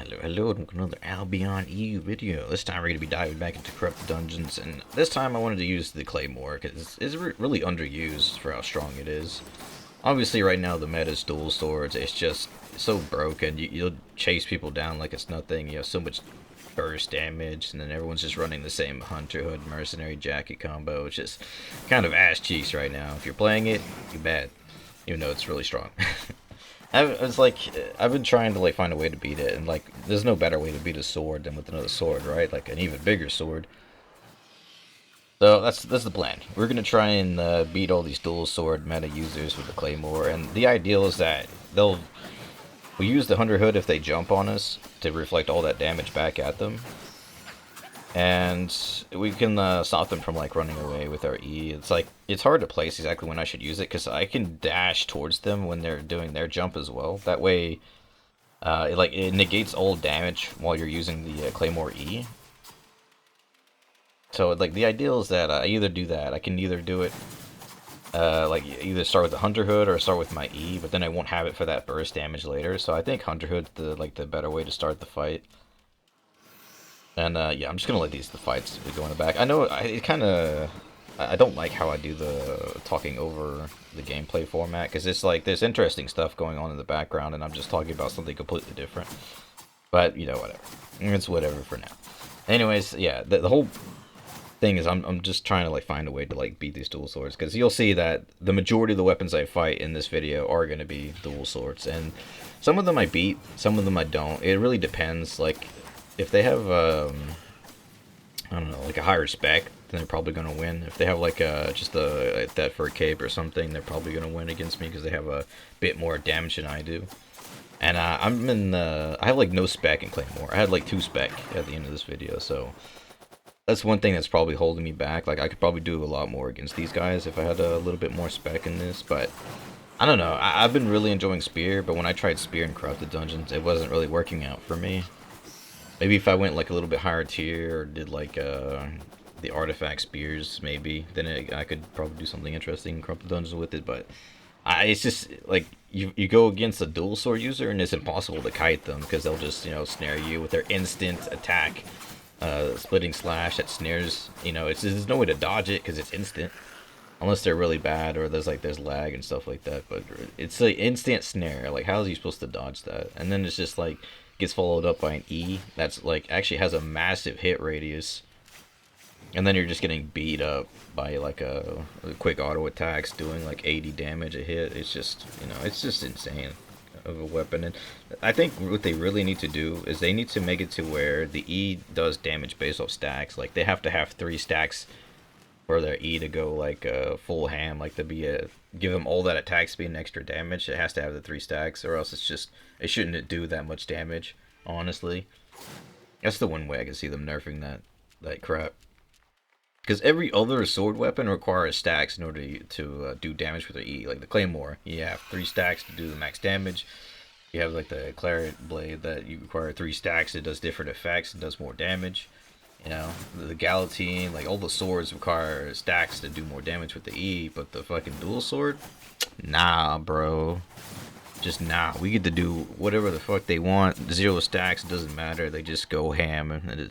Hello, and welcome to another Albion EU video. This time we're going to be diving back into corrupted dungeons, and this time I wanted to use the Claymore, because it's really underused for how strong it is. Obviously right now the meta is dual swords, it's just so broken, you'll chase people down like it's nothing, you have so much burst damage, and then everyone's just running the same Hunter Hood Mercenary Jacket combo. It's just kind of ass cheeks right now. If you're playing it, you're bad, even though it's really strong. I've been trying to like find a way to beat it, and like there's no better way to beat a sword than with another sword, right? Like an even bigger sword. So that's the plan. We're gonna try and beat all these dual sword meta users with the Claymore, and the ideal is that we'll use the Hunter Hood if they jump on us to reflect all that damage back at them, and we can stop them from like running away with our E. It's hard to place exactly when I should use it because I can dash towards them when they're doing their jump as well. That way, it negates all damage while you're using the Claymore E. So like the ideal is that I either do that. I can either do it like either start with the Hunter Hood or start with my E, but then I won't have it for that burst damage later. So I think Hunter Hood's the better way to start the fight. And yeah, I'm just gonna let the fights go in the back. I know I don't like how I do the talking over the gameplay format, because it's like there's interesting stuff going on in the background, and I'm just talking about something completely different. But you know, whatever. It's whatever for now. Anyways, yeah, the whole thing is I'm just trying to like find a way to like beat these dual swords, because you'll see that the majority of the weapons I fight in this video are going to be dual swords, and some of them I beat, some of them I don't. It really depends. Like if they have I don't know, like a higher spec, then they're probably gonna win. If they have like that for a cape or something, they're probably gonna win against me because they have a bit more damage than I do. And I have like no spec in Claymore. I had like 2 spec at the end of this video, so that's one thing that's probably holding me back. Like I could probably do a lot more against these guys if I had a little bit more spec in this, but I don't know. I've been really enjoying Spear, but when I tried Spear in Corrupted Dungeons, it wasn't really working out for me. Maybe if I went like a little bit higher tier or did like the artifact spears, maybe then I could probably do something interesting in Corrupted Dungeons with it. But it's just like you go against a dual sword user and it's impossible to kite them because they'll just snare you with their instant attack, splitting slash that snares. There's no way to dodge it because it's instant. Unless they're really bad or there's lag and stuff like that, but it's an instant snare. Like how is he supposed to dodge that? And then it's just like gets followed up by an E that's like actually has a massive hit radius, and then you're just getting beat up by like a quick auto attacks doing like 80 damage a hit. It's just it's just insane of a weapon. And I think what they really need to do is they need to make it to where the E does damage based off stacks. Like they have to have 3 stacks for their E to go like full ham, like to be give them all that attack speed and extra damage. It has to have the 3 stacks, or else it shouldn't do that much damage. Honestly, that's the one way I can see them nerfing that crap. Because every other sword weapon requires stacks in order to do damage with their E. Like the Claymore, you have 3 stacks to do the max damage. You have like the Claret Blade that you require 3 stacks. It does different effects. It does more damage. The Galatine, like all the swords require stacks to do more damage with the E, but the fucking dual sword, nah, bro. Just nah. We get to do whatever the fuck they want. 0 stacks, it doesn't matter. They just go ham, and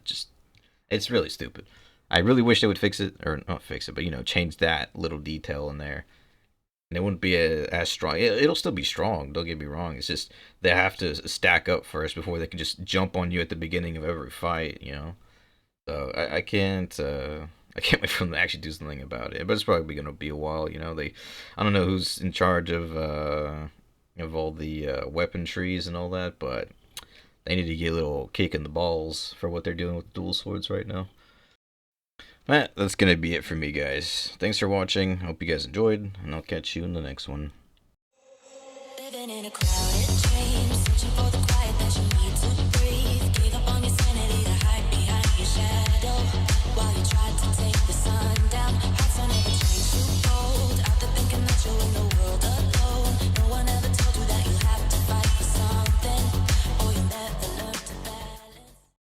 it's really stupid. I really wish they would fix it, or not fix it, but change that little detail in there. And it wouldn't be as strong. It'll still be strong, don't get me wrong. It's just they have to stack up first before they can just jump on you at the beginning of every fight, So I can't wait for them to actually do something about it. But it's probably gonna be a while, I don't know who's in charge of all the weapon trees and all that, but they need to get a little kick in the balls for what they're doing with dual swords right now. That's gonna be it for me, guys. Thanks for watching. Hope you guys enjoyed, and I'll catch you in the next one. Living in a crowded dream, searching for the quiet that you need to breathe.